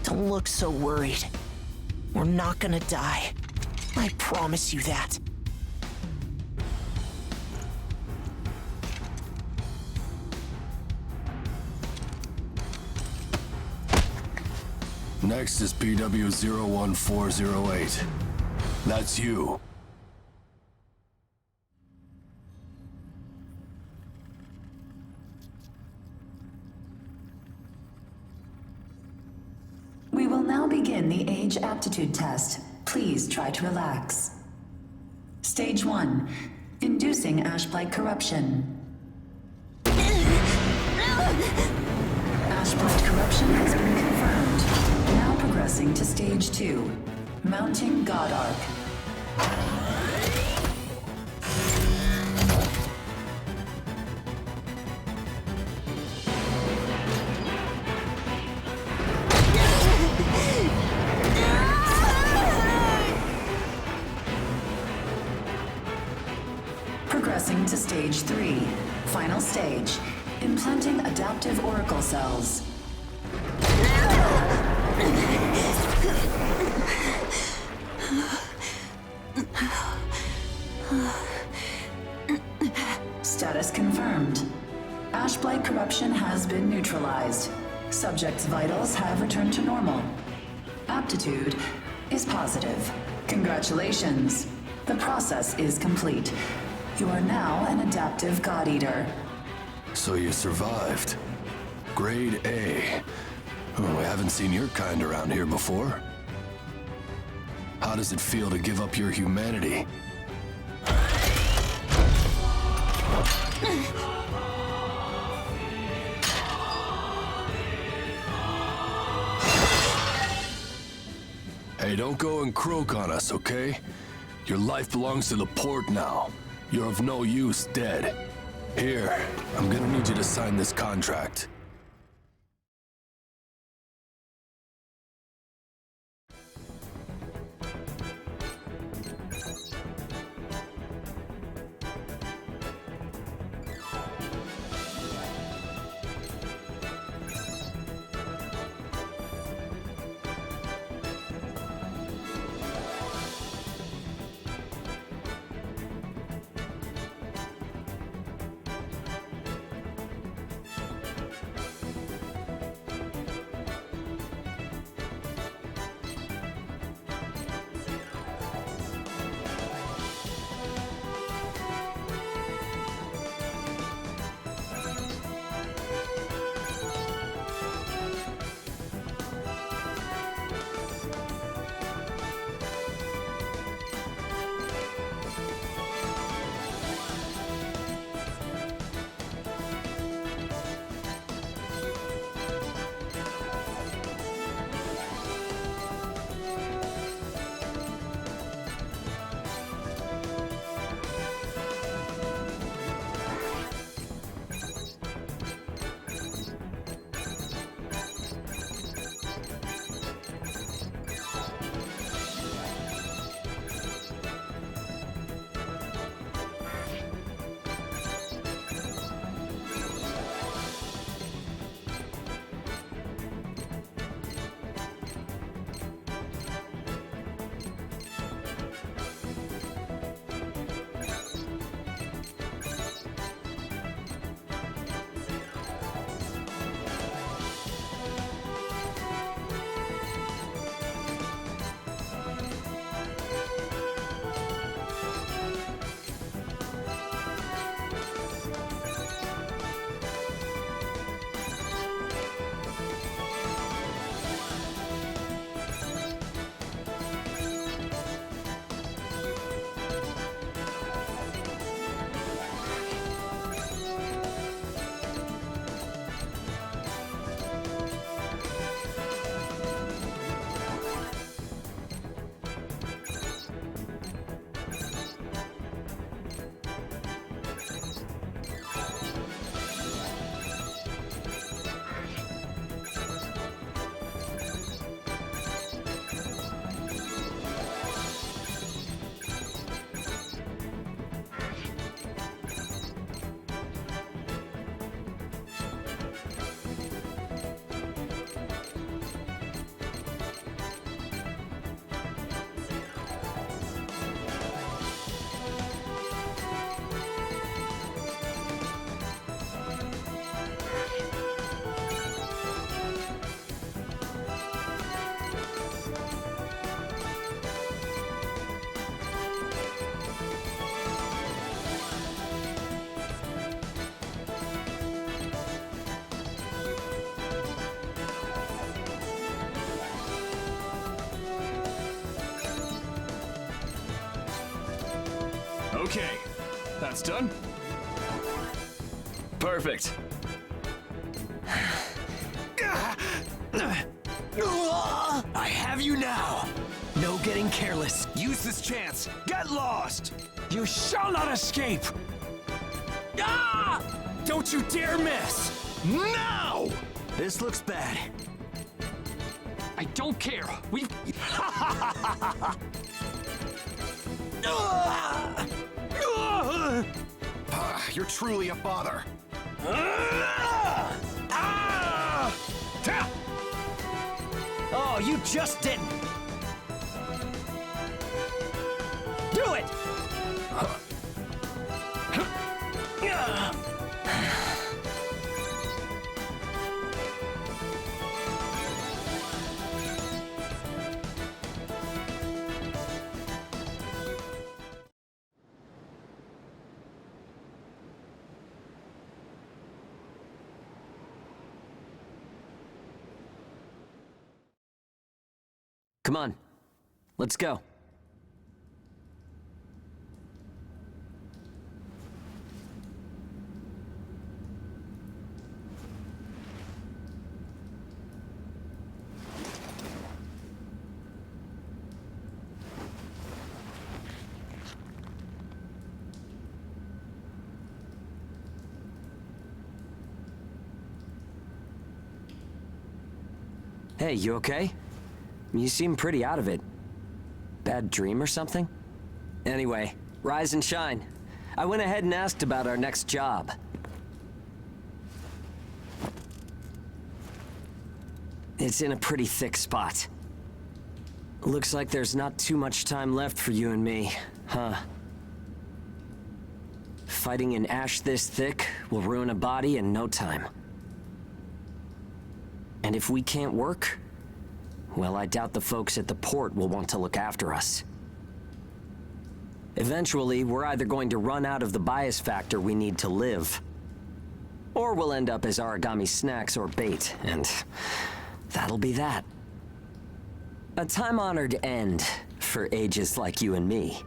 Don't look so worried. We're not gonna die. I promise you that. Next is PW01408. That's you. We will now begin the age aptitude test. Please try to relax. Stage 1. Inducing ash-blight corruption. Ash-blight corruption has been confirmed. Now progressing to Stage 2. Mounting God Arc. Progressing to Stage 3. Final stage. Implanting adaptive oracle cells. Status confirmed. Ash-blight corruption has been neutralized. Subject's vitals have returned to normal. Aptitude is positive. Congratulations. The process is complete. You are now an adaptive God Eater. So you survived. Grade A. Oh, I haven't seen your kind around here before. How does it feel to give up your humanity? Hey, don't go and croak on us, okay? Your life belongs to the port now. You're of no use dead. Here, I'm gonna need you to sign this contract. Okay, that's done. Perfect. I have you now! No getting careless. Use this chance. Get lost! You shall not escape! Ah! Don't you dare miss! Now! This looks bad. I don't care. We've... You're truly a father. Oh, you just didn't! Do it! Come on, let's go. Hey, you okay? You seem pretty out of it. Bad dream or something? Anyway, rise and shine. I went ahead and asked about our next job. It's in a pretty thick spot. Looks like there's not too much time left for you and me, huh? Fighting an ash this thick will ruin a body in no time. And if we can't work, well, I doubt the folks at the port will want to look after us. Eventually, we're either going to run out of the bias factor we need to live, or we'll end up as origami snacks or bait, and that'll be that. A time-honored end for ages like you and me.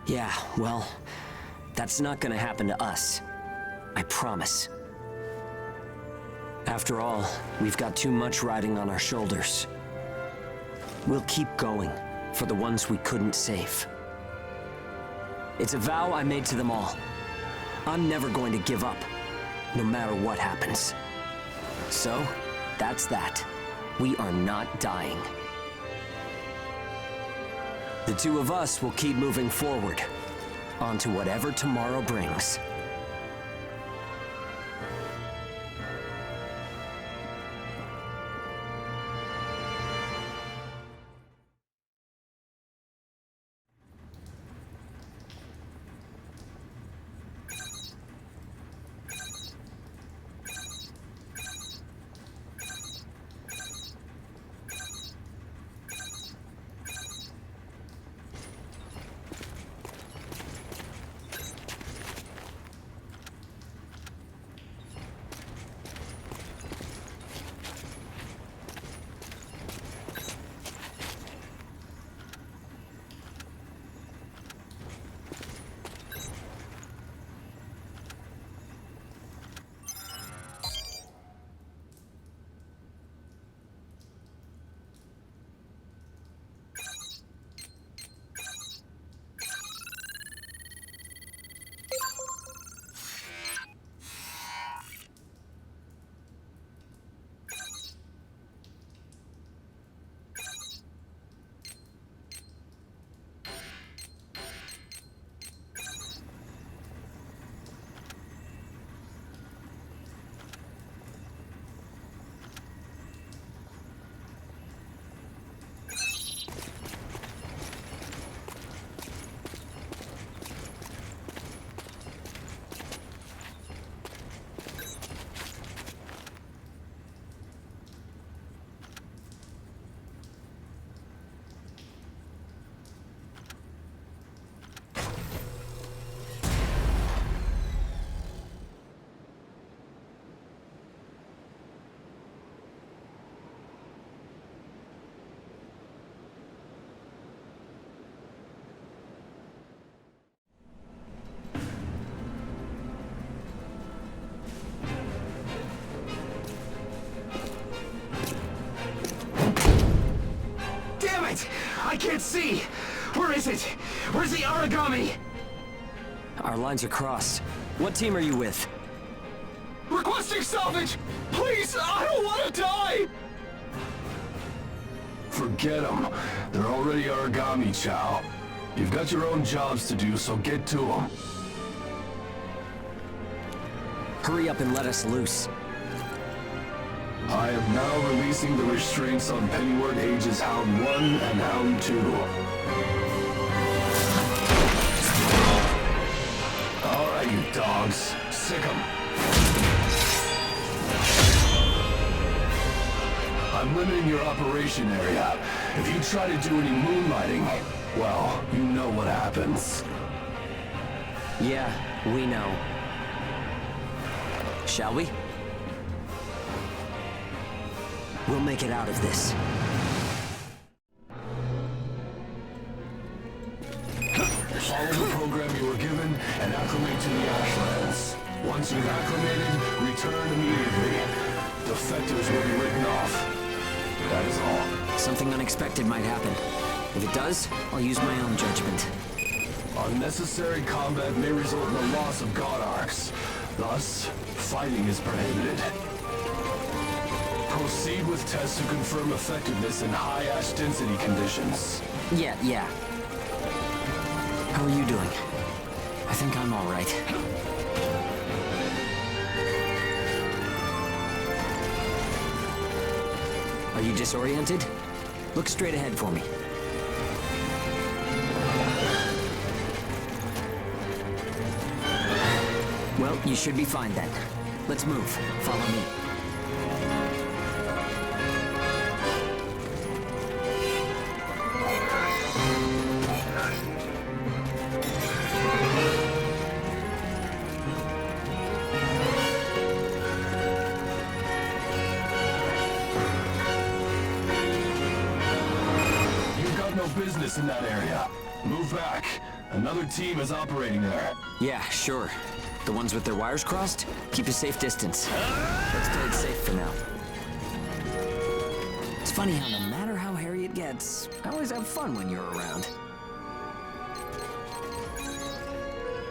Yeah, well, that's not gonna happen to us. I promise. After all, we've got too much riding on our shoulders. We'll keep going for the ones we couldn't save. It's a vow I made to them all. I'm never going to give up, no matter what happens. So, that's that. We are not dying. The two of us will keep moving forward, on to whatever tomorrow brings. it! I can't see! Where is it? Where's the origami? Our lines are crossed. What team are you with? Requesting salvage! Please, I don't want to die! Forget them. They're already origami, Chow. You've got your own jobs to do, so get to them. Hurry up and let us loose. I am now releasing the restraints on Pennyward Ages Hound 1 and Hound 2. Alright, you dogs. Sick 'em. I'm limiting your operation area. If you try to do any moonlighting, well, you know what happens. Yeah, we know. Shall we? We'll make it out of this. Follow the program you were given and acclimate to the Ashlands. Once you've acclimated, return immediately. Defectors will be written off. That is all. Something unexpected might happen. If it does, I'll use my own judgment. Unnecessary combat may result in the loss of God Arcs. Thus, fighting is prohibited. Proceed with tests to confirm effectiveness in high ash density conditions. Yeah. How are you doing? I think I'm all right. Are you disoriented? Look straight ahead for me. Well, you should be fine then. Let's move. Follow me. You've got no business in that area. Move back. Another team is operating there. Yeah, sure. The ones with their wires crossed? Keep a safe distance. Let's play it safe for now. It's funny how no matter how hairy it gets, I always have fun when you're around.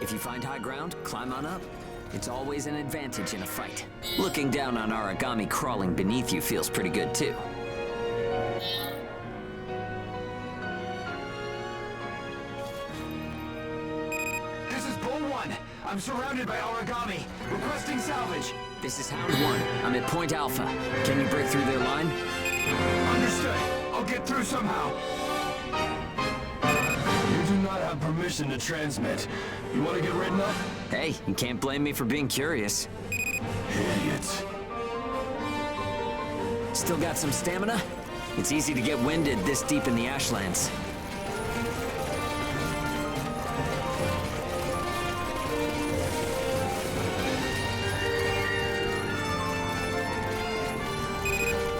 If you find high ground, climb on up. It's always an advantage in a fight. Looking down on origami crawling beneath you feels pretty good too. This is Bull 1. I'm surrounded by origami. Requesting salvage. This is Hound 1. I'm at Point Alpha. Can you break through their line? Understood. I'll get through somehow. You do not have permission to transmit. You want to get written up? Hey, you can't blame me for being curious. Idiot. Still got some stamina? It's easy to get winded this deep in the Ashlands.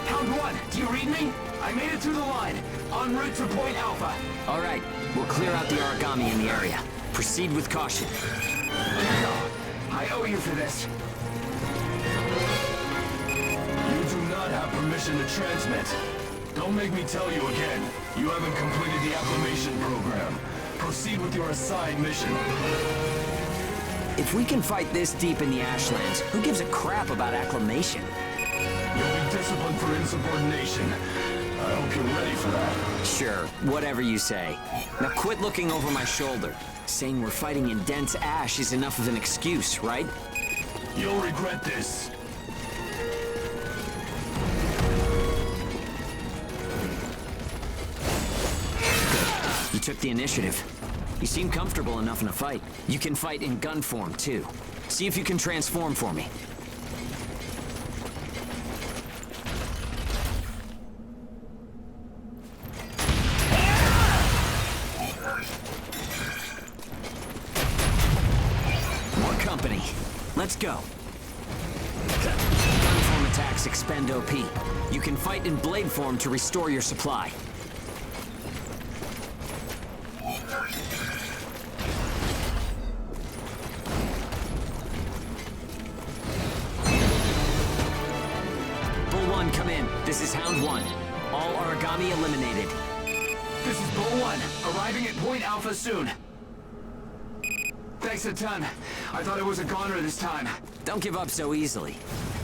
Hound 1, do you read me? I made it through the line. En route to Point Alpha. All right, we'll clear out the origami in the area. Proceed with caution. I owe you for this. You do not have permission to transmit. Don't make me tell you again. You haven't completed the acclimation program. Proceed with your assigned mission. If we can fight this deep in the Ashlands, who gives a crap about acclimation? You'll be disciplined for insubordination. I hope you're ready for that. Sure, whatever you say. Now quit looking over my shoulder. Saying we're fighting in dense ash is enough of an excuse, right? You'll regret this. You took the initiative. You seem comfortable enough in a fight. You can fight in gun form, too. See if you can transform for me. More company. Let's go. Gun form attacks expend OP. You can fight in blade form to restore your supply. Bull 1, come in. This is Hound 1. All origami eliminated. on. Arriving at Point Alpha soon. Thanks a ton. I thought it was a goner this time. Don't give up so easily.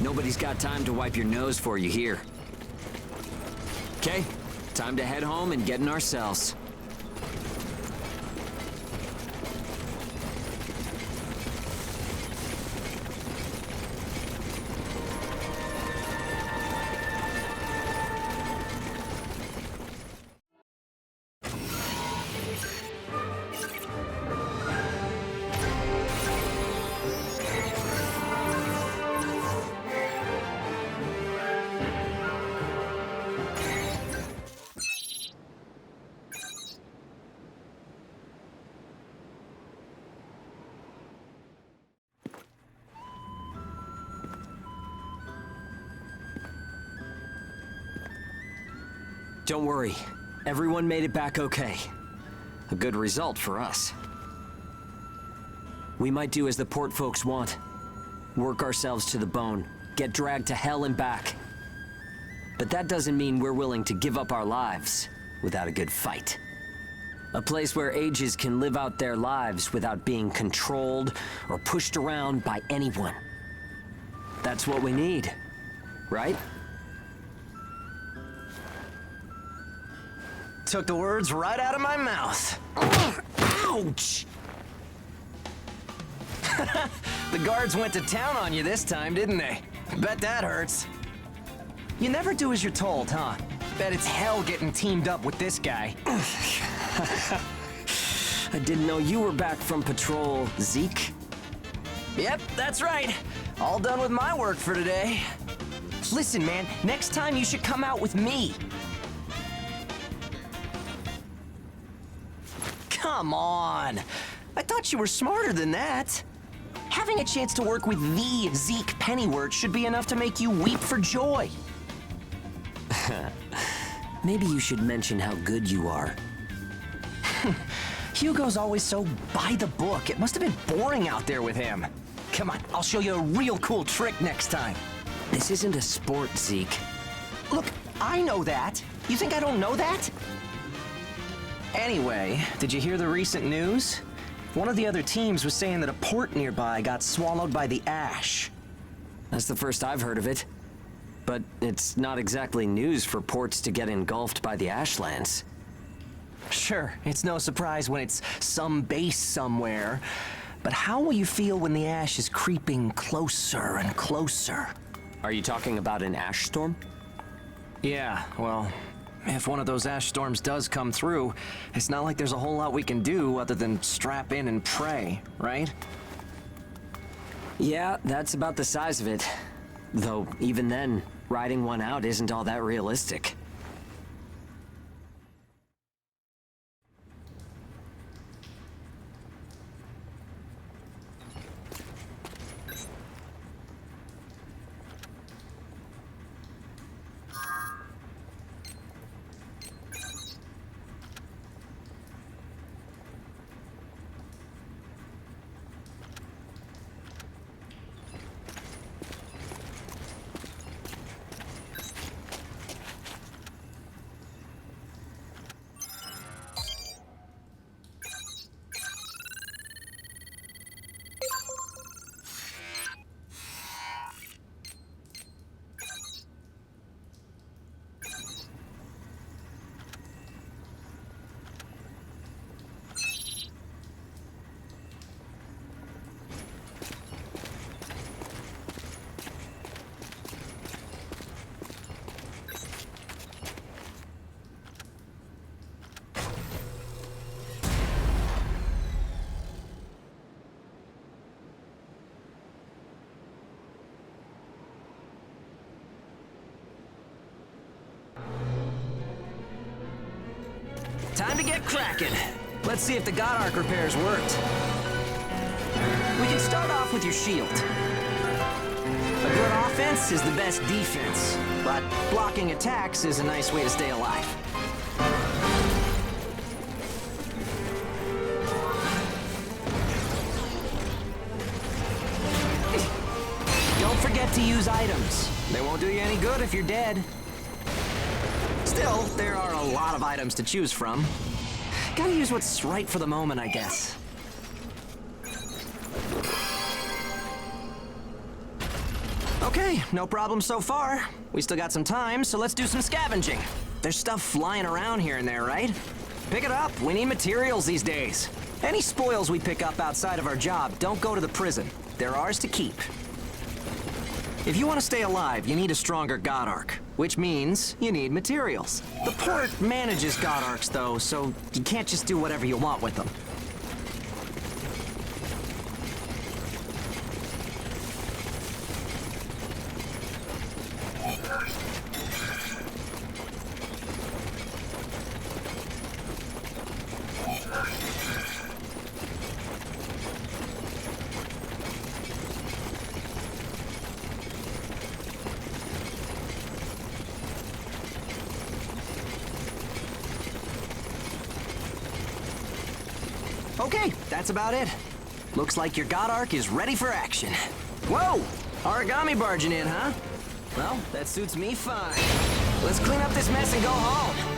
Nobody's got time to wipe your nose for you here. Okay, time to head home and get in our cells. Don't worry, everyone made it back okay. A good result for us. We might do as the port folks want. Work ourselves to the bone, get dragged to hell and back. But that doesn't mean we're willing to give up our lives without a good fight. A place where ages can live out their lives without being controlled or pushed around by anyone. That's what we need, right? Took the words right out of my mouth. Ouch! The guards went to town on you this time, didn't they? Bet that hurts. You never do as you're told, huh? Bet it's hell getting teamed up with this guy. I didn't know you were back from patrol, Zeke. Yep, that's right. All done with my work for today. Listen, man, next time you should come out with me. Come on. I thought you were smarter than that. Having a chance to work with the Zeke Pennyworth should be enough to make you weep for joy. Maybe you should mention how good you are. Hugo's always so by the book. It must have been boring out there with him. Come on, I'll show you a real cool trick next time. This isn't a sport, Zeke. Look, I know that. You think I don't know that? Anyway, did you hear the recent news? One of the other teams was saying that a port nearby got swallowed by the ash. That's the first I've heard of it. But it's not exactly news for ports to get engulfed by the ashlands. Sure, it's no surprise when it's some base somewhere. But how will you feel when the ash is creeping closer and closer? Are you talking about an ash storm? Yeah, well, if one of those ash storms does come through, it's not like there's a whole lot we can do other than strap in and pray, right? Yeah, that's about the size of it. Though, even then, riding one out isn't all that realistic. Time to get cracking. Let's see if the God Arc repairs worked. We can start off with your shield. A good offense is the best defense, but blocking attacks is a nice way to stay alive. Don't forget to use items. They won't do you any good if you're dead. Still, there are a lot of items to choose from. Gotta use what's right for the moment, I guess. Okay, no problem so far. We still got some time, so let's do some scavenging. There's stuff flying around here and there, right? Pick it up. We need materials these days. Any spoils we pick up outside of our job don't go to the prison. They're ours to keep. If you want to stay alive, you need a stronger God Arc, which means you need materials. The port manages God Arcs, though, so you can't just do whatever you want with them. Okay, that's about it. Looks like your God Arc is ready for action. Whoa! Origami barging in, huh? Well, that suits me fine. Let's clean up this mess and go home.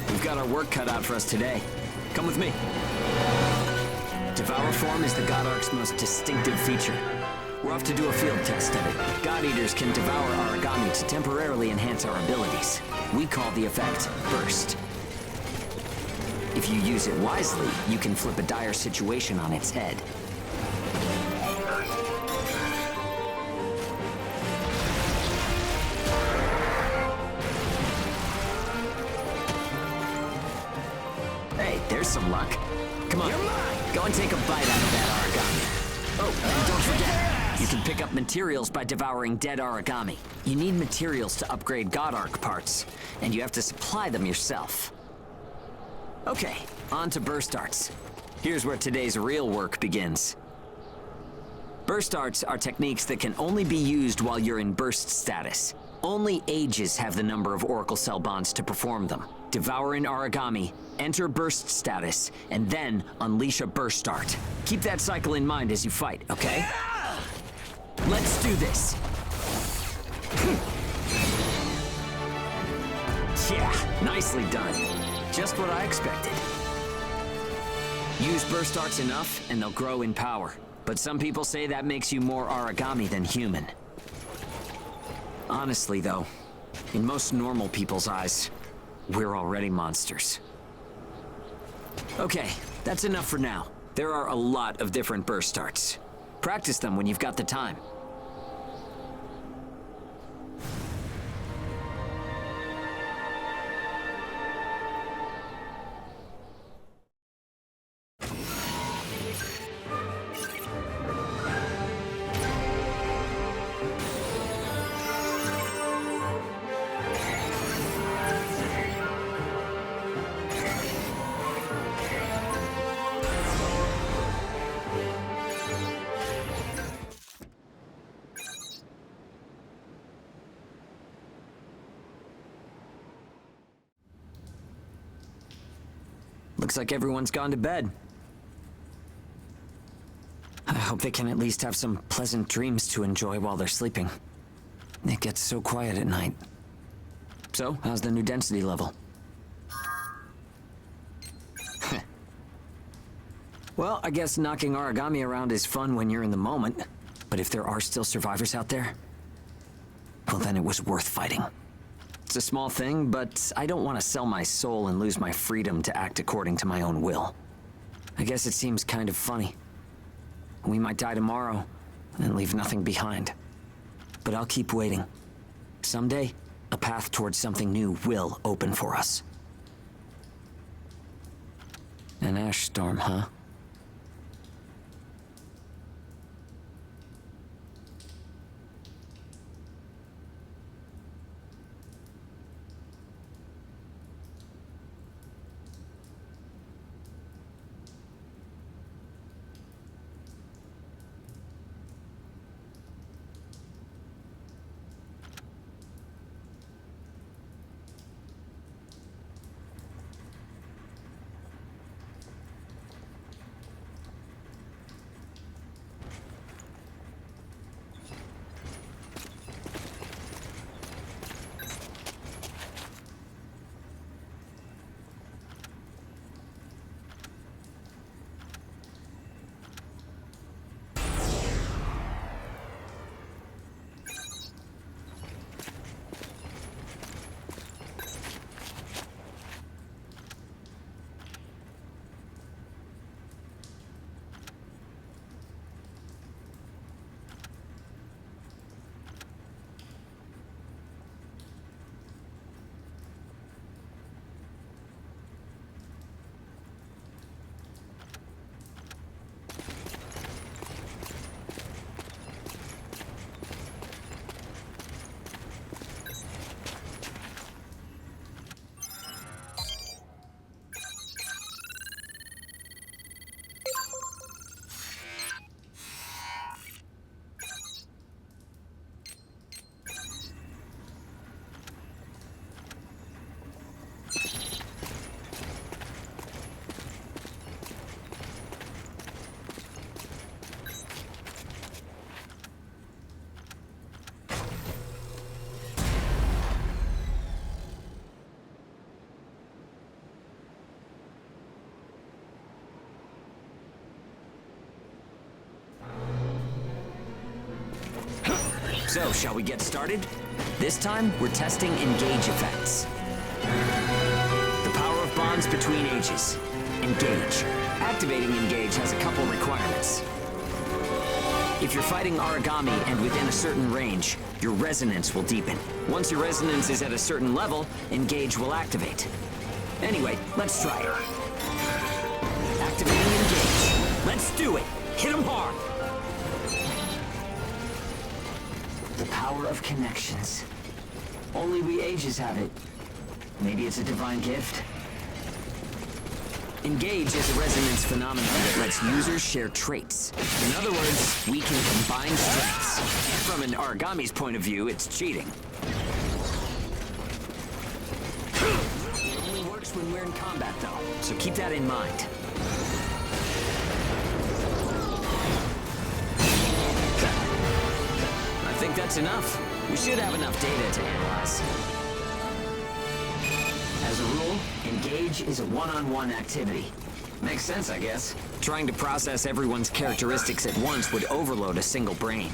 We've got our work cut out for us today. Come with me. Devour form is the God Arc's most distinctive feature. We're off to do a field test of it. God Eaters can devour origami to temporarily enhance our abilities. We call the effect Burst. If you use it wisely, you can flip a dire situation on its head. Hey, there's some luck. Come on, go and take a bite out of that origami. Oh, and don't forget, you can pick up materials by devouring dead origami. You need materials to upgrade God Arc parts, and you have to supply them yourself. Okay, on to burst arts. Here's where today's real work begins. Burst arts are techniques that can only be used while you're in burst status. Only Ages have the number of Oracle Cell bonds to perform them. Devour an origami, enter burst status, and then unleash a burst art. Keep that cycle in mind as you fight, okay? Let's do this. Nicely done. Just what I expected. Use burst arcs enough, and they'll grow in power. But some people say that makes you more origami than human. Honestly, though, in most normal people's eyes, we're already monsters. Okay, that's enough for now. There are a lot of different burst starts. Practice them when you've got the time. Looks like everyone's gone to bed. I hope they can at least have some pleasant dreams to enjoy while they're sleeping. It gets so quiet at night. So, how's the new density level? Well, I guess knocking origami around is fun when you're in the moment. But if there are still survivors out there, well, then it was worth fighting. It's a small thing, but I don't want to sell my soul and lose my freedom to act according to my own will. I guess it seems kind of funny. We might die tomorrow and leave nothing behind. But I'll keep waiting. Someday, a path towards something new will open for us. An ash storm, huh? So, shall we get started? This time, we're testing engage effects. The power of bonds between ages. Engage. Activating engage has a couple requirements. If you're fighting origami and within a certain range, your resonance will deepen. Once your resonance is at a certain level, engage will activate. Anyway, let's try it. Activating engage. Let's do it! Hit 'em hard! The power of connections. Only we ages have it. Maybe it's a divine gift. Engage is a resonance phenomenon that lets users share traits. In other words, we can combine strengths. From an origami's point of view, it's cheating. It only works when we're in combat, though, so keep that in mind. I think that's enough. We should have enough data to analyze. As a rule, engage is a one-on-one activity. Makes sense, I guess. Trying to process everyone's characteristics at once would overload a single brain.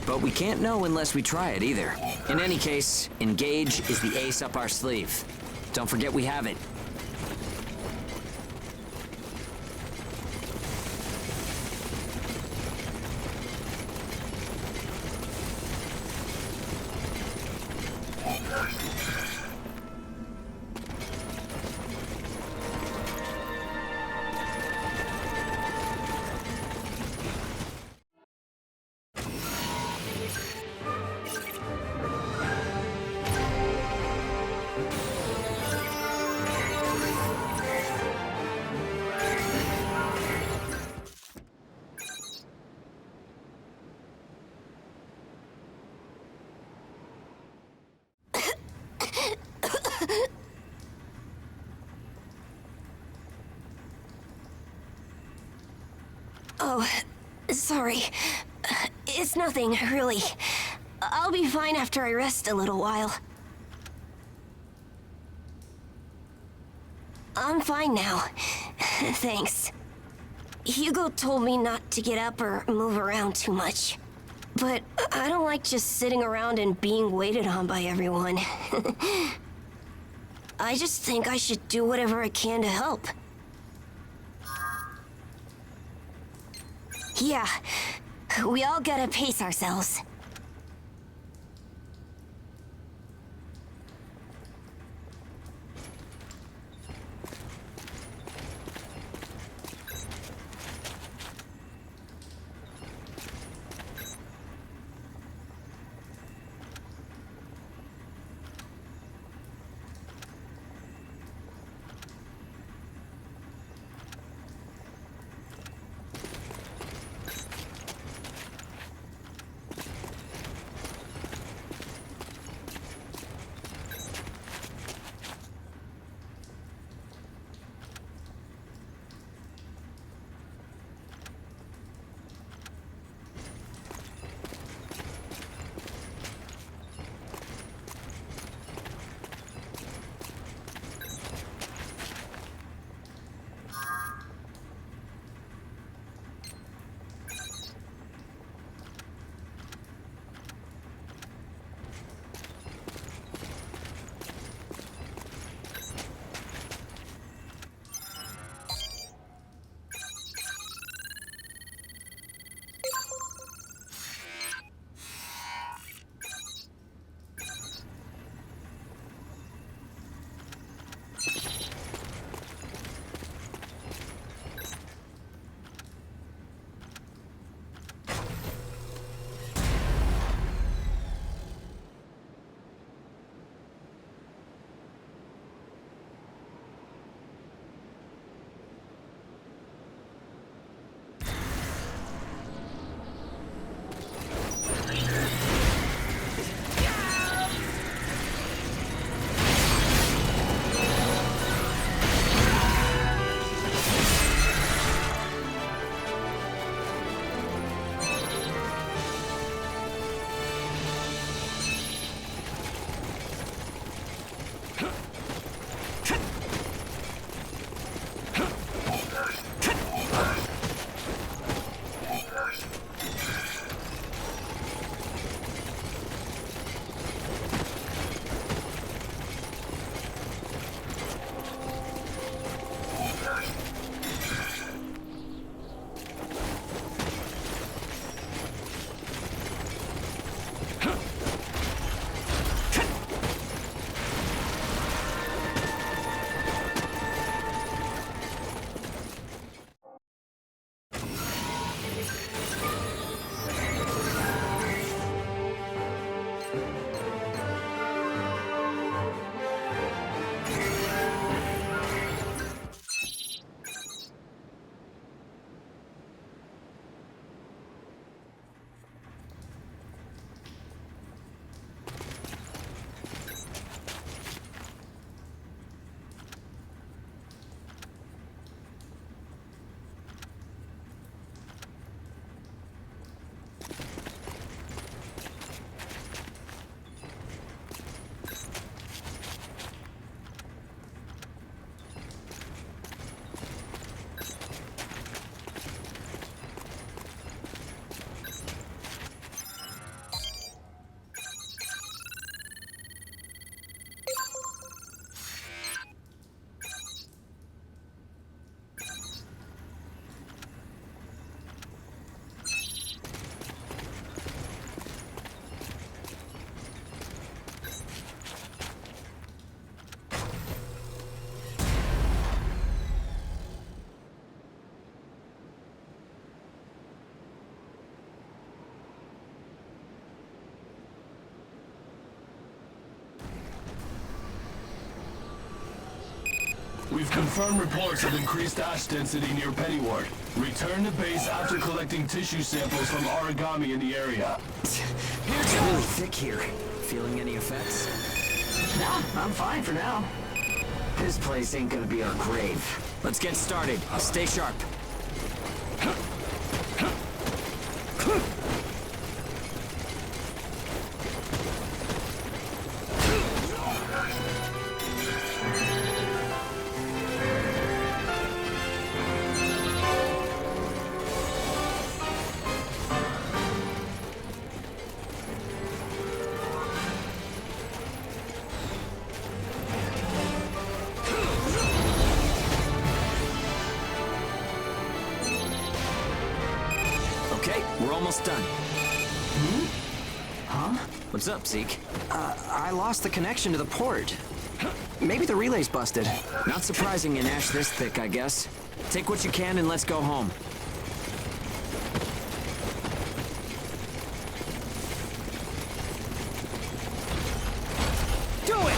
But we can't know unless we try it either. In any case, engage is the ace up our sleeve. Don't forget we have it. Oh, sorry. It's nothing, really. I'll be fine after I rest a little while. I'm fine now. Thanks. Hugo told me not to get up or move around too much. But I don't like just sitting around and being waited on by everyone. I just think I should do whatever I can to help. Yeah, we all gotta pace ourselves. We've confirmed reports of increased ash density near Pennyward. Return to base after collecting tissue samples from origami in the area. It's really thick here. Feeling any effects? Nah, I'm fine for now. This place ain't gonna be our grave. Let's get started. Stay sharp. Okay, we're almost done. Huh? What's up, Zeke? I lost the connection to the port. Maybe the relay's busted. Not surprising in ash this thick, I guess. Take what you can and let's go home. Do it!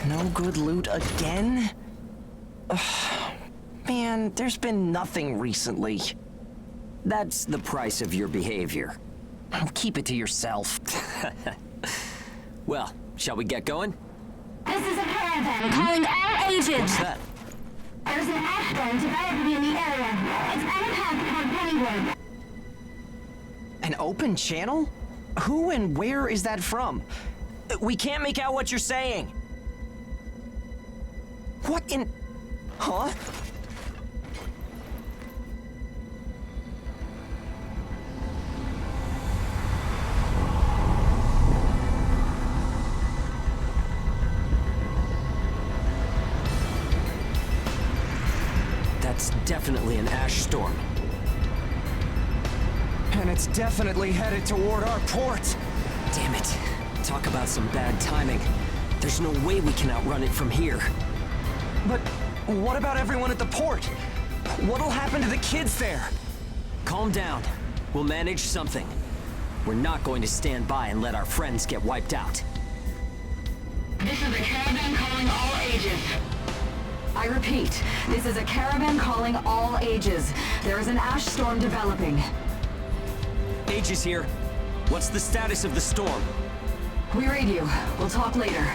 No good loot again? Ugh. Man, there's been nothing recently. That's the price of your behavior. Keep it to yourself. Well, shall we get going? This is a caravan calling all agents. What's that? There's an ash storm developing in the area. It's on a path toward Pennyward. An open channel? Who and where is that from? We can't make out what you're saying. What in... Huh? That's definitely an ash storm. And it's definitely headed toward our port. Damn it. Talk about some bad timing. There's no way we can outrun it from here. But what about everyone at the port? What'll happen to the kids there? Calm down. We'll manage something. We're not going to stand by and let our friends get wiped out. This is a caravan calling all ages. I repeat, this is a caravan calling all ages. There is an ash storm developing. Age is here. What's the status of the storm? We read you. We'll talk later.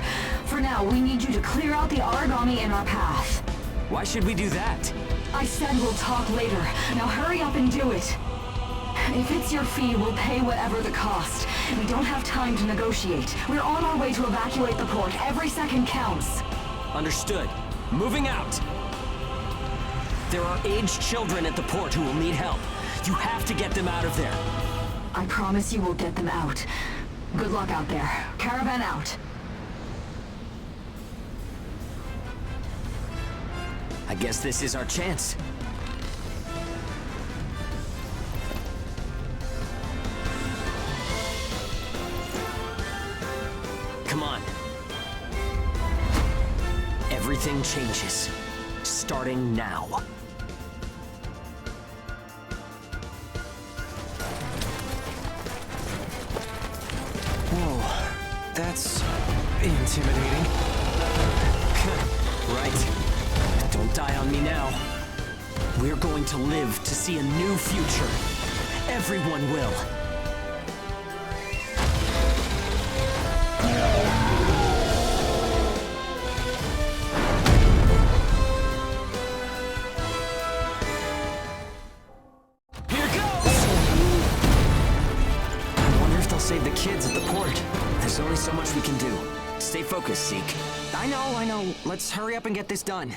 For now, we need you to clear out the origami in our path. Why should we do that? I said we'll talk later. Now hurry up and do it. If it's your fee, we'll pay whatever the cost. We don't have time to negotiate. We're on our way to evacuate the port. Every second counts. Understood. Moving out. There are aged children at the port who will need help. You have to get them out of there. I promise you we'll get them out. Good luck out there. Caravan out. I guess this is our chance. Come on. Everything changes. Starting now. Whoa, that's intimidating. Right. Don't die on me now. We're going to live to see a new future. Everyone will. Here goes! I wonder if they'll save the kids at the port. There's only so much we can do. Stay focused, Zeke. I know. Let's hurry up and get this done.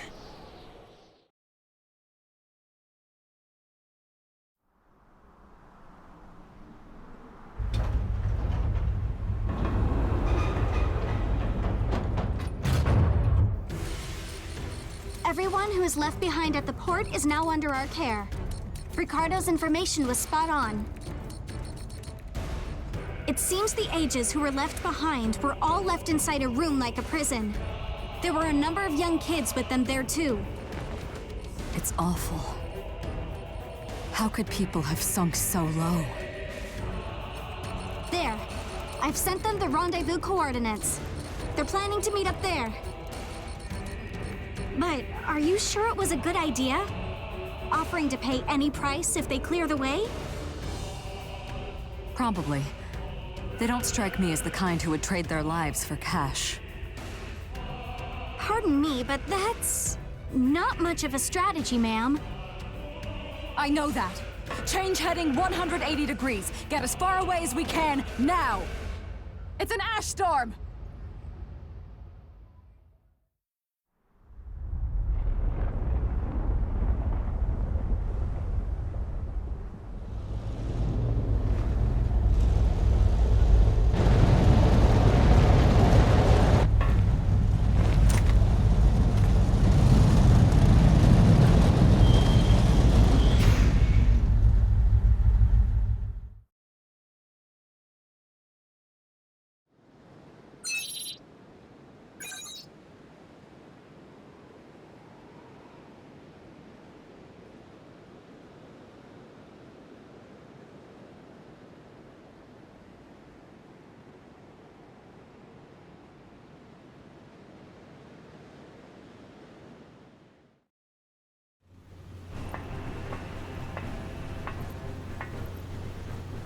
Everyone who is left behind at the port is now under our care. Ricardo's information was spot on. It seems the ages who were left behind were all left inside a room like a prison. There were a number of young kids with them there too. It's awful. How could people have sunk so low? There. I've sent them the rendezvous coordinates. They're planning to meet up there. But are you sure it was a good idea? Offering to pay any price if they clear the way? Probably. They don't strike me as the kind who would trade their lives for cash. Pardon me, but that's not much of a strategy, ma'am. I know that. Change heading 180 degrees. Get as far away as we can, now! It's an ash storm!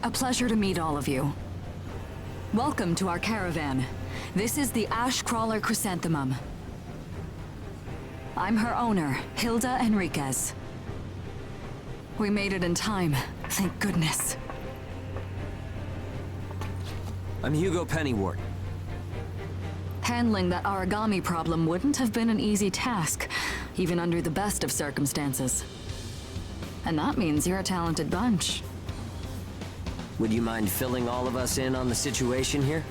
A pleasure to meet all of you. Welcome to our caravan. This is the Ash Crawler Chrysanthemum. I'm her owner, Hilda Enriquez. We made it in time, thank goodness. I'm Hugo Pennywort. Handling that origami problem wouldn't have been an easy task, even under the best of circumstances. And that means you're a talented bunch. Would you mind filling all of us in on the situation here?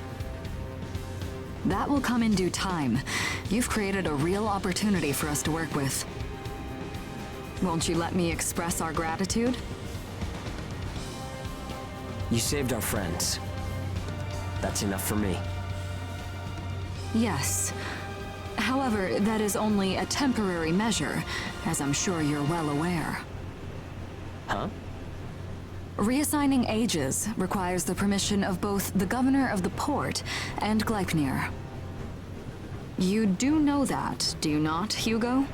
That will come in due time. You've created a real opportunity for us to work with. Won't you let me express our gratitude? You saved our friends. That's enough for me. Yes. However, that is only a temporary measure, as I'm sure you're well aware. Huh? Reassigning ages requires the permission of both the governor of the port and Gleipnir. You do know that, do you not, Hugo?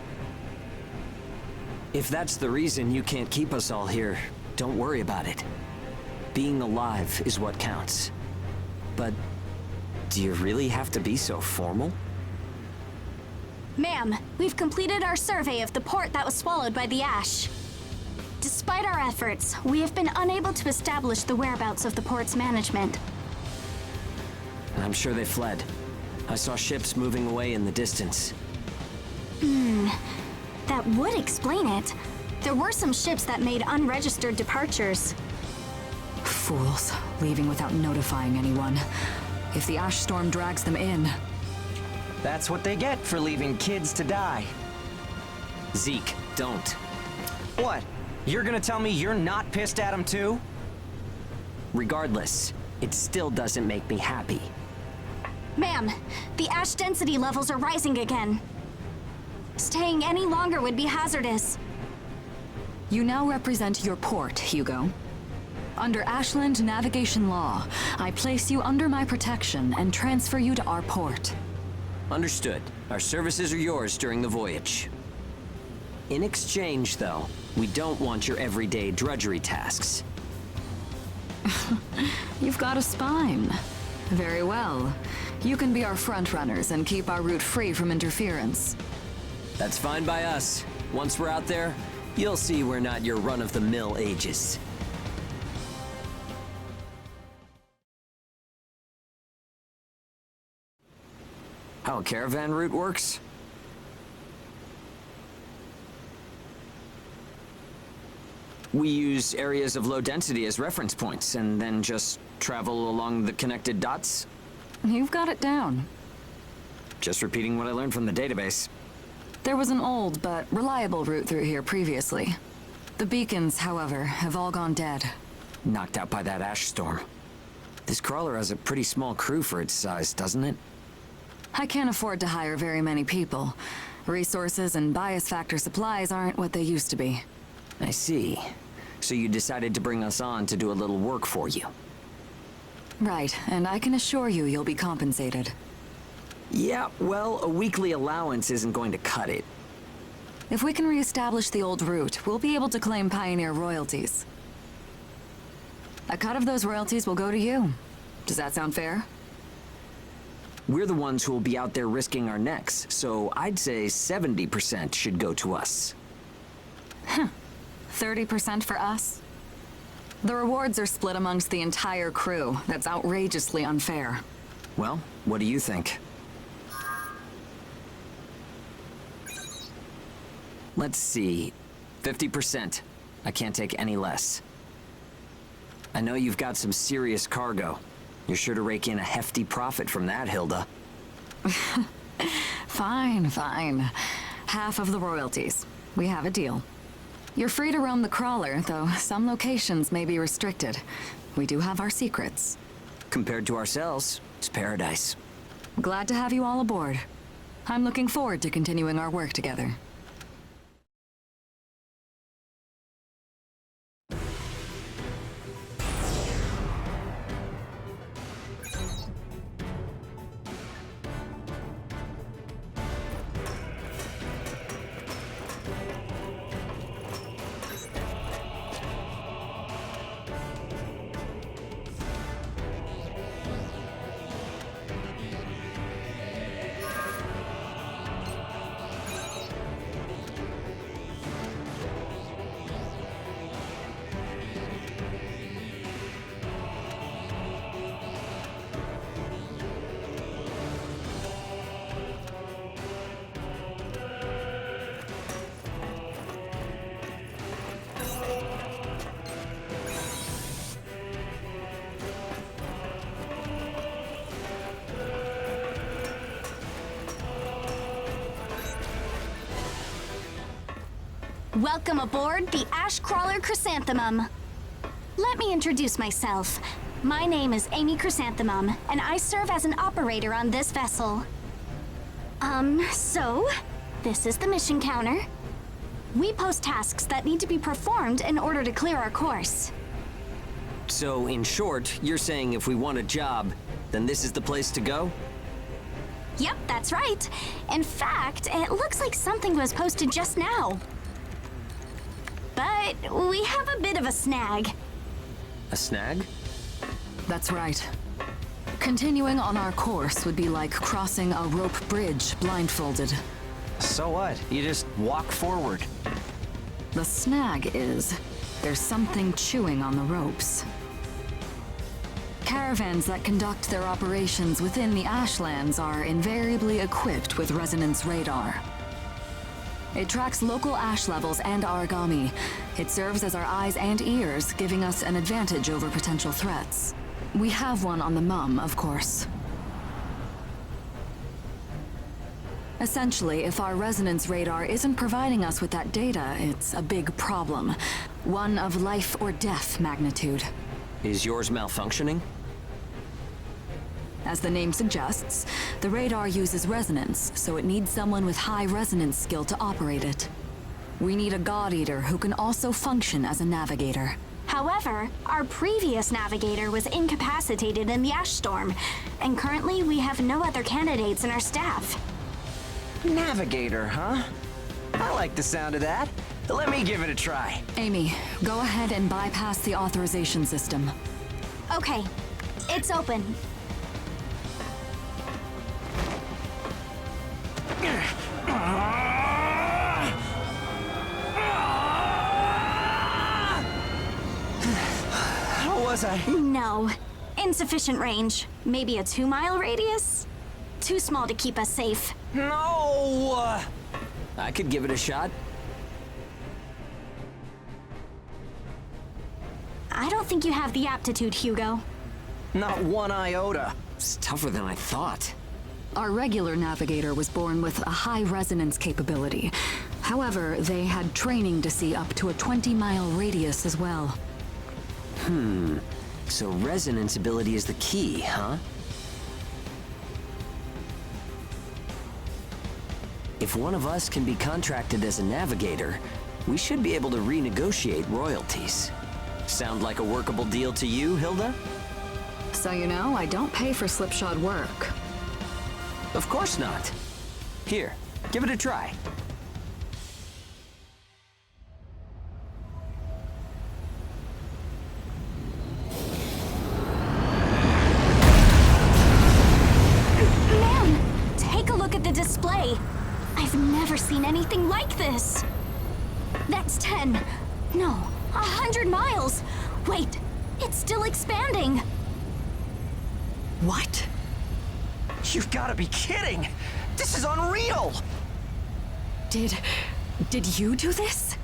If that's the reason you can't keep us all here, don't worry about it. Being alive is what counts. But do you really have to be so formal? Ma'am, we've completed our survey of the port that was swallowed by the ash. Despite our efforts, we have been unable to establish the whereabouts of the port's management. I'm sure they fled. I saw ships moving away in the distance. That would explain it. There were some ships that made unregistered departures. Fools, leaving without notifying anyone. If the ash storm drags them in... That's what they get for leaving kids to die. Zeke, don't. What? You're gonna tell me you're not pissed at him too? Regardless, it still doesn't make me happy. Ma'am, the ash density levels are rising again. Staying any longer would be hazardous. You now represent your port, Hugo. Under Ashland navigation law, I place you under my protection and transfer you to our port. Understood. Our services are yours during the voyage. In exchange, though, we don't want your everyday drudgery tasks. You've got a spine. Very well. You can be our front-runners and keep our route free from interference. That's fine by us. Once we're out there, you'll see we're not your run-of-the-mill ages. How a caravan route works? We use areas of low density as reference points, and then just travel along the connected dots? You've got it down. Just repeating what I learned from the database. There was an old but reliable route through here previously. The beacons, however, have all gone dead. Knocked out by that ash storm. This crawler has a pretty small crew for its size, doesn't it? I can't afford to hire very many people. Resources and bias factor supplies aren't what they used to be. I see. So you decided to bring us on to do a little work for you. Right, and I can assure you you'll be compensated. Yeah, well, a weekly allowance isn't going to cut it. If we can reestablish the old route, we'll be able to claim Pioneer royalties. A cut of those royalties will go to you. Does that sound fair? We're the ones who will be out there risking our necks, so I'd say 70% should go to us. 30% for us? The rewards are split amongst the entire crew. That's outrageously unfair. Well, what do you think? Let's see. 50%. I can't take any less. I know you've got some serious cargo. You're sure to rake in a hefty profit from that, Hilda. Fine, fine. Half of the royalties. We have a deal. You're free to roam the crawler, though some locations may be restricted. We do have our secrets. Compared to ourselves, it's paradise. Glad to have you all aboard. I'm looking forward to continuing our work together. Welcome aboard the Ash Crawler Chrysanthemum. Let me introduce myself. My name is Amy Chrysanthemum, and I serve as an operator on this vessel. So, this is the mission counter. We post tasks that need to be performed in order to clear our course. So, in short, you're saying if we want a job, then this is the place to go? Yep, that's right. In fact, it looks like something was posted just now. But we have a bit of a snag. A snag? That's right. Continuing on our course would be like crossing a rope bridge blindfolded. So what? You just walk forward. The snag is, there's something chewing on the ropes. Caravans that conduct their operations within the Ashlands are invariably equipped with resonance radar. It tracks local ash levels and origami. It serves as our eyes and ears, giving us an advantage over potential threats. We have one on the mum, of course. Essentially, if our resonance radar isn't providing us with that data, it's a big problem. One of life or death magnitude. Is yours malfunctioning? As the name suggests, the radar uses resonance, so it needs someone with high resonance skill to operate it. We need a God Eater who can also function as a navigator. However, our previous navigator was incapacitated in the ash storm, and currently we have no other candidates in our staff. Navigator, huh? I like the sound of that. Let me give it a try. Amy, go ahead and bypass the authorization system. Okay, it's open. How was I? No. Insufficient range. Maybe a 2-mile radius? Too small to keep us safe. No! I could give it a shot. I don't think you have the aptitude, Hugo. Not one iota. It's tougher than I thought. Our regular navigator was born with a high resonance capability. However, they had training to see up to a 20-mile radius as well. So resonance ability is the key, huh? If one of us can be contracted as a navigator, we should be able to renegotiate royalties. Sound like a workable deal to you, Hilda? So you know, I don't pay for slipshod work. Of course not. Here, give it a try. Man, take a look at the display. I've never seen anything like this. That's 10. No, 100 miles. Wait, it's still expanding. What? You've got to be kidding! This is unreal! Did you do this?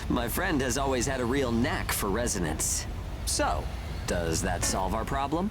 My friend has always had a real knack for resonance. So, does that solve our problem?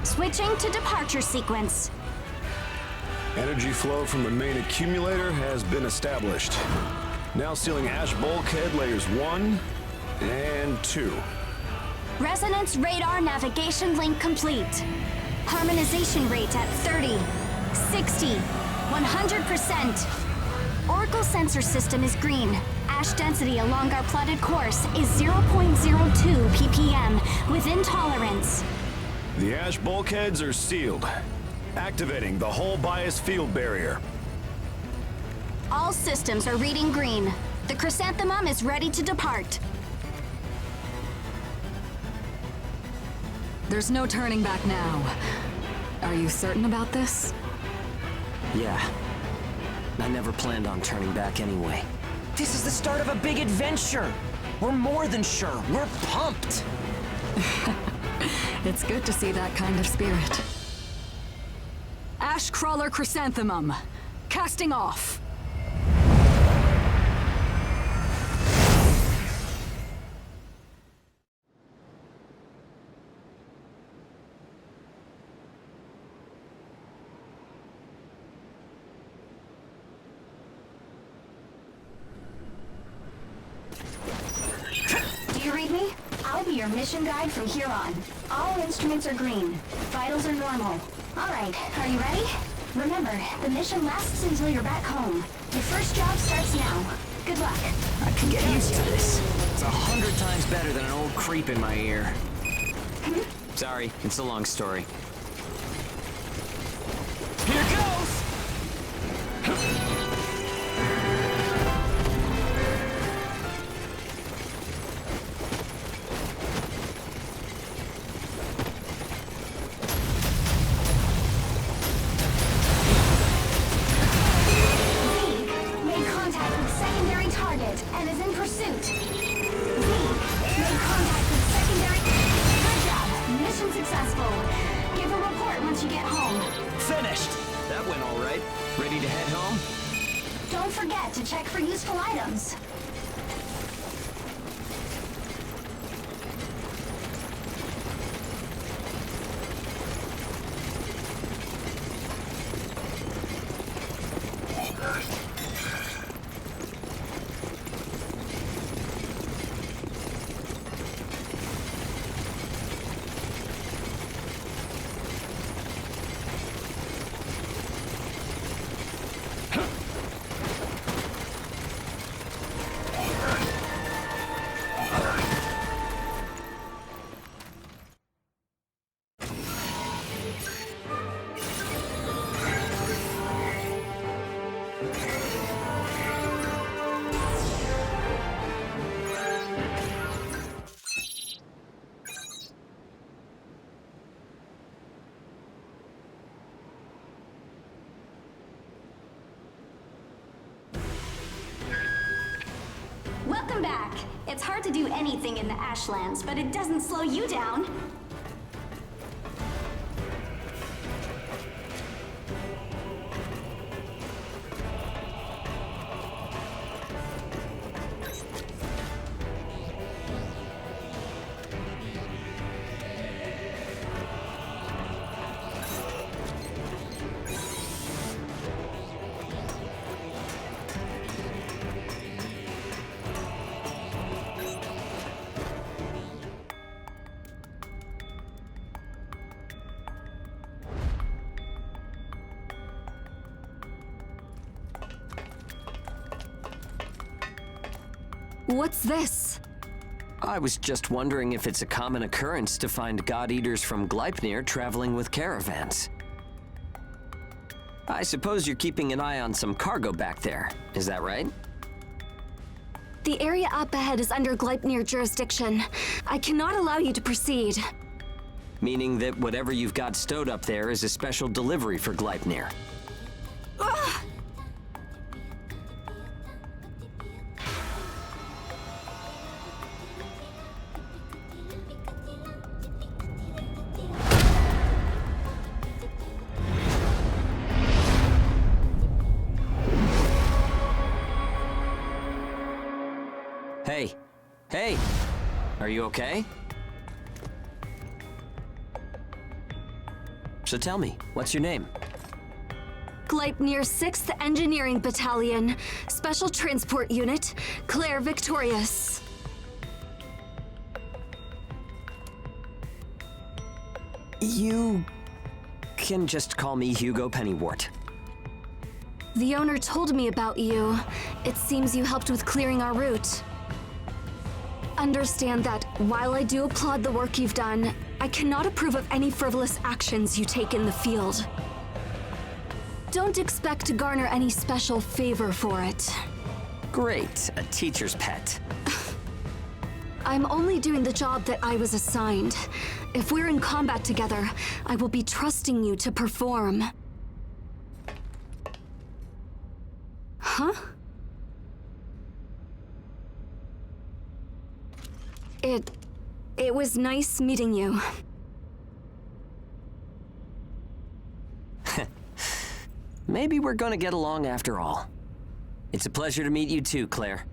Switching to departure sequence. Energy flow from the main accumulator has been established. Now sealing ash bulkhead layers 1 and 2. Resonance radar navigation link complete. Harmonization rate at 30, 60, 100%. Oracle sensor system is green. Ash density along our plotted course is 0.02 ppm, within tolerance. The ash bulkheads are sealed, activating the hull bias field barrier. All systems are reading green. The chrysanthemum is ready to depart. There's no turning back now. Are you certain about this? Yeah. I never planned on turning back anyway. This is the start of a big adventure! We're more than sure, we're pumped! It's good to see that kind of spirit. Ash Crawler Chrysanthemum, casting off. Do you read me? I'll be your mission guide from here on. All instruments are green. Vitals are normal. All right, are you ready? Remember, the mission lasts until you're back home. Your first job starts now. Good luck. I can get used to this. It's 100 times better than an old creep in my ear. Sorry, it's a long story. Here goes! Made contact with secondary target and is in pursuit. Z, made home? Don't forget to check for useful items. Welcome back. It's hard to do anything in the Ashlands, but it doesn't slow you down. What's this? I was just wondering if it's a common occurrence to find God-eaters from Gleipnir traveling with caravans. I suppose you're keeping an eye on some cargo back there, is that right? The area up ahead is under Gleipnir jurisdiction. I cannot allow you to proceed. Meaning that whatever you've got stowed up there is a special delivery for Gleipnir. Ugh! Hey, hey, are you okay? So tell me, what's your name? Gleipnir 6th Engineering Battalion, Special Transport Unit, Claire Victorious. You can just call me Hugo Pennywort. The owner told me about you. It seems you helped with clearing our route. Understand that while I do applaud the work you've done, I cannot approve of any frivolous actions you take in the field. Don't expect to garner any special favor for it. Great, a teacher's pet. I'm only doing the job that I was assigned. If we're in combat together, I will be trusting you to perform. Huh? It was nice meeting you. Maybe we're gonna get along after all. It's a pleasure to meet you too, Claire.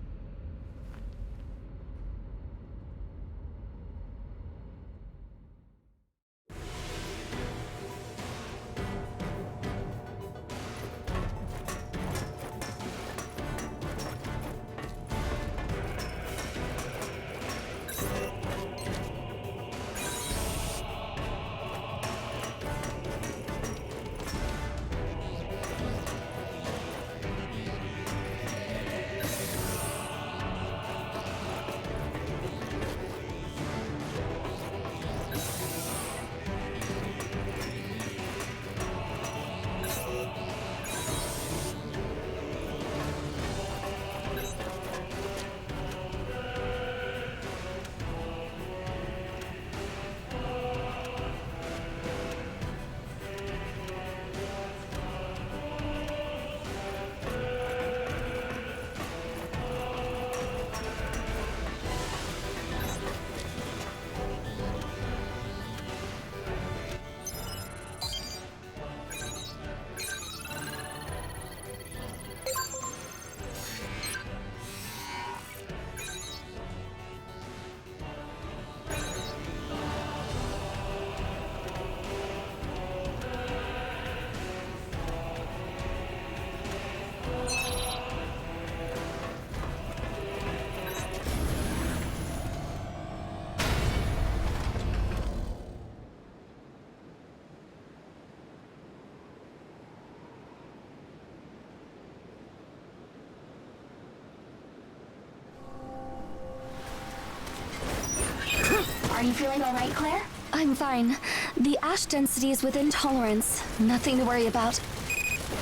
you feeling all right, Claire? I'm fine. The ash density is within tolerance. Nothing to worry about.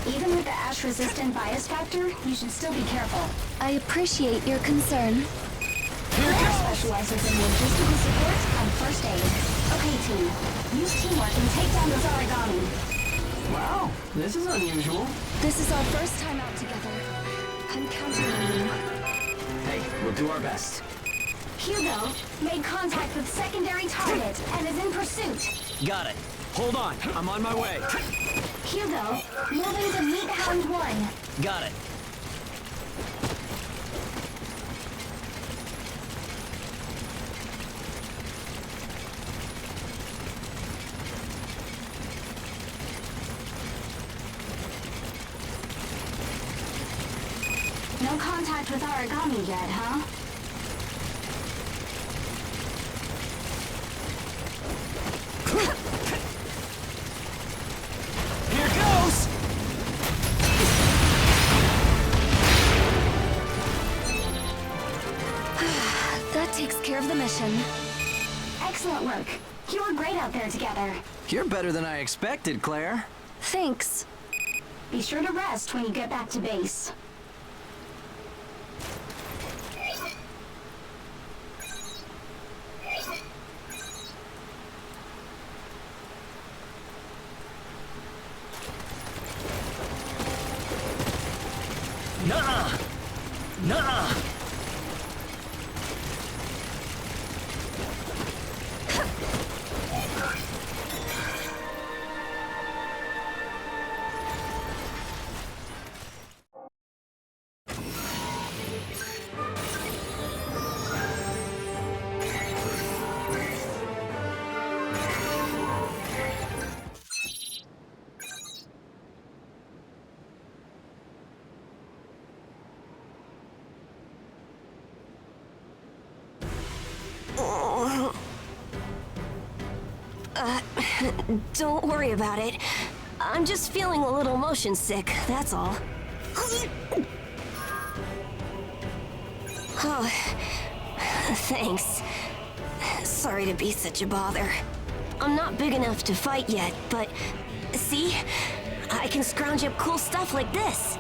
Even with the ash-resistant bias factor, you should still be careful. I appreciate your concern. Claire specializes in logistical support and first aid. Okay, team. Use teamwork and take down those origami. Wow, this is unusual. This is our first time out together. I'm counting on you. Hey, we'll do our best. Hugo made contact with secondary target and is in pursuit. Got it. Hold on, I'm on my way. Hugo, moving to Meat Hound 1. Got it. No contact with origami yet, huh? Here goes! That takes care of the mission. Excellent work. You were great out there together. You're better than I expected, Claire. Thanks. Be sure to rest when you get back to base. Nuh-uh! Nuh-uh! Don't worry about it. I'm just feeling a little motion sick, that's all. Oh, thanks. Sorry to be such a bother. I'm not big enough to fight yet, but see? I can scrounge up cool stuff like this.